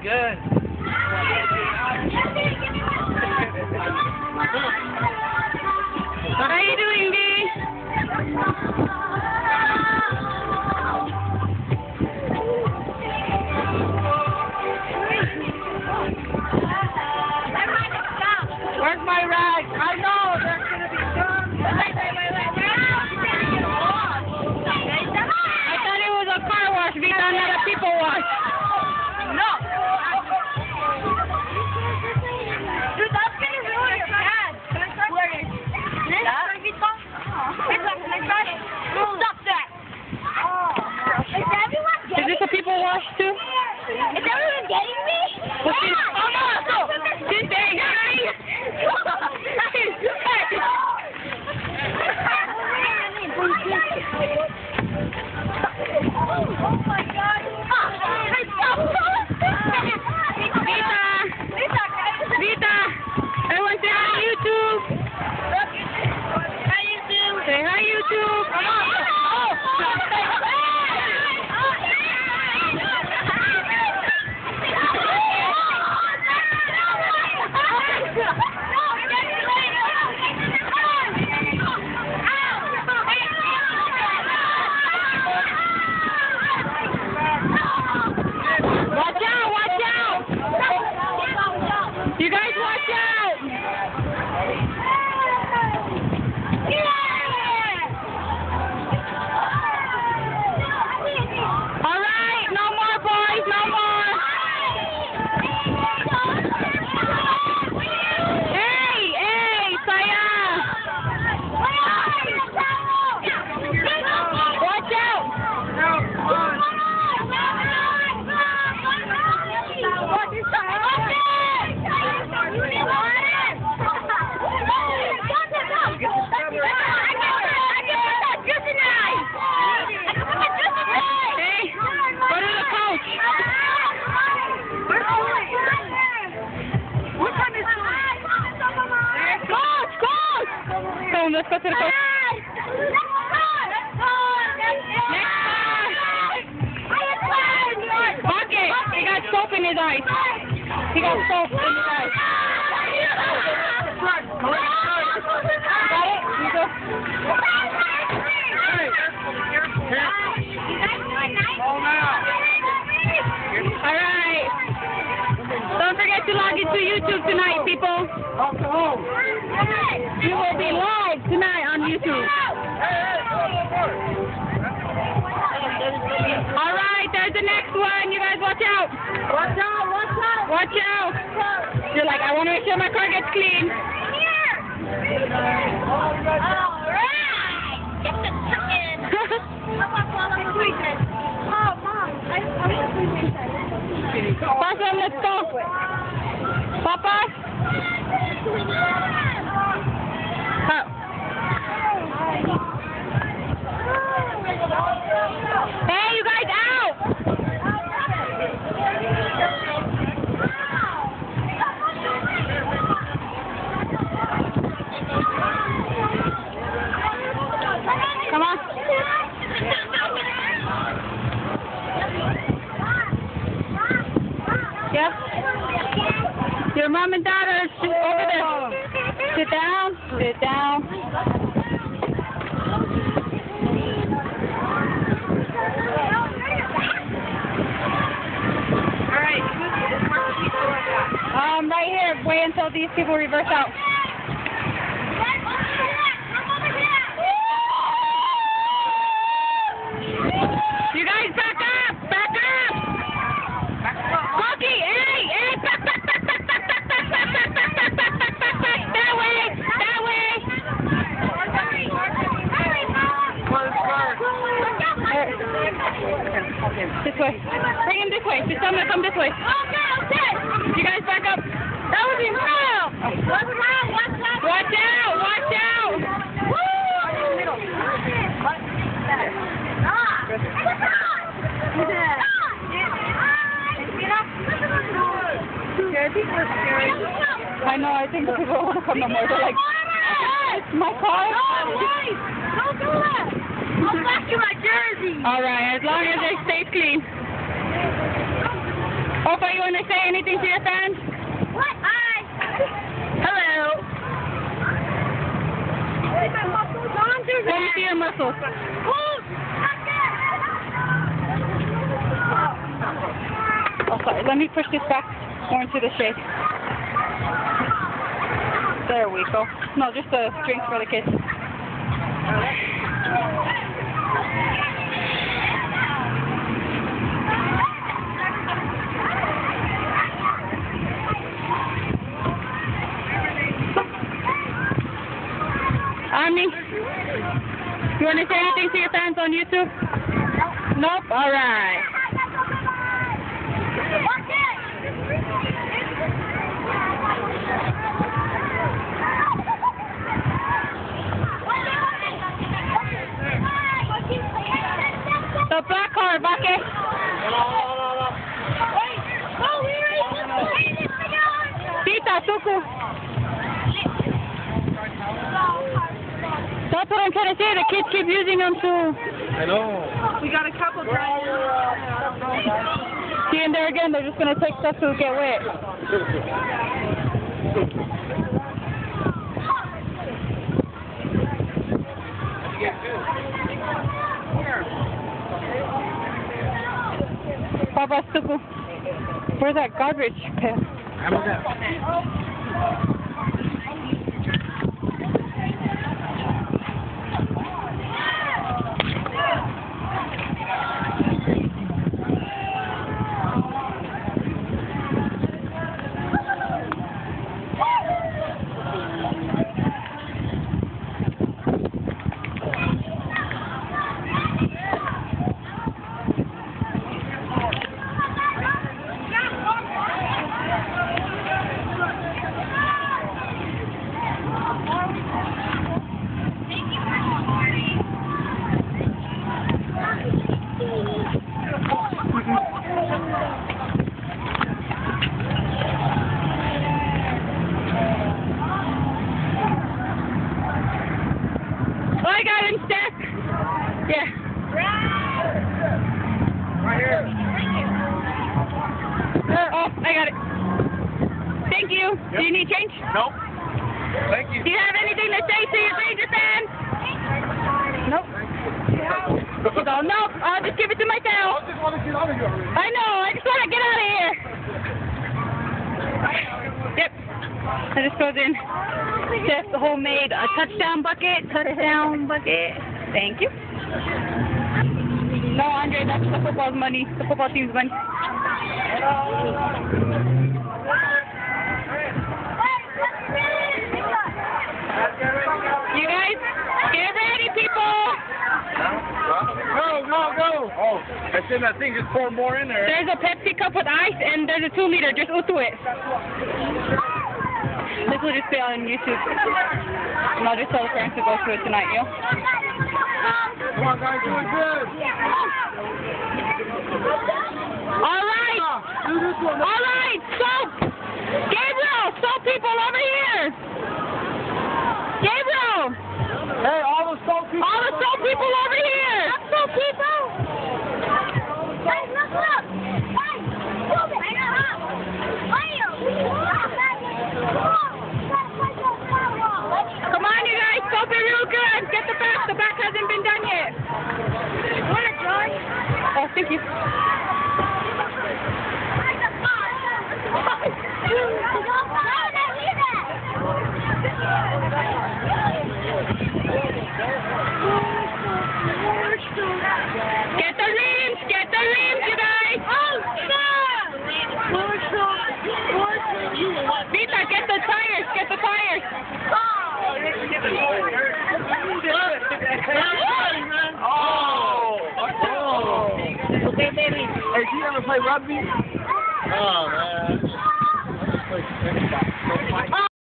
good. How are you doing, B? Where's my rag? I know, there's going to be some. Wait. I thought it was a car wash, Vita, not a people wash. No. Dude, that's going to ruin your pad. Can I try? Where is this? Stop that. Is everyone getting me? Is this a people wash too? Is everyone getting me? Oh no! She's saying hi! Oh my God! Vita! Everyone say hi YouTube! Hi YouTube! Say hi YouTube! Come on! You guys watch out! All right, no more boys, no more. Hey, Saya! Watch out! Let's go to the coach. Bucket! He got soap in his eyes. He got soap in his eyes. Got it? You go. Alright. Don't forget to log into YouTube tonight, people. You will be live tonight on YouTube. Alright, there's the next one. You guys watch out. Watch out, watch out. Watch out. You're like, I want to make sure my car gets clean. Alright. Get the chicken. Oh, Mom. Papa, let's go. Papa. Hey, you guys out! Come on. Yep. Your mom and dad are over there. Sit down. Sit down. Right here. Wait until these people reverse out. You guys back up! Back up! Cookie! Hey! Back! That way! That way! This way. Bring him this way. Just tell him to come this way. Okay. You guys back up. That was incredible. Watch out. Watch out. I know. I think the people don't want to come no more. They're like, it's my car. Don't do that. I'll back you my jersey. All right. As long as they stay clean. Opa, you want to say anything to your fans? What? Hi. Hello. Let me see your muscles. Oh, sorry. Let me push this back more into the shade. There we go. No, just the drinks for the kids. Ami, you want to say anything to your fans on YouTube? Nope? All right. The black car, bucket. Tita, Tuku. That's what I'm trying to say. The kids keep using them too. I know. We got a couple drivers. See, and there again, they're just going to take stuff to get wet. Papa Stuku. Where's that garbage pail? How about that? Oh, I got him, Steph. Yeah. Right here. Oh, I got it. Thank you. Yep. Do you need change? Nope. Thank you. Do you have anything to say to your Ranger fans? Nope. She's all, nope. I'll just give it to myself. I just want to get out of here already. I know. I just want to get out of here. Yep. I just goes in. Steph, the homemade touchdown bucket. Touchdown bucket. Thank you. No, Andre, that's the football's money. The football team's money. You guys, get ready, people. Go. Oh, that's in that thing. Just pour more in there. There's a Pepsi cup with ice, and there's a 2 liter. Just utu it. This will just be on YouTube. And I'll just tell the parents to go through it tonight, yo. Come on, guys. Do it good. All right. Do this one. All right. Soap. Gabriel, soap people over here. Gabriel. Hey, all the soap people. All the soap people over here. Soap people. Guys, look. Guys, move it. Come on, you guys. Soap it real good. Get the back. The back hasn't been done yet. Want a joy? Oh, thank you. Get the rims, you guys. Oh, stop! Vita, get the tires. Oh. Okay, baby. Hey, do you ever play rugby? Oh, man.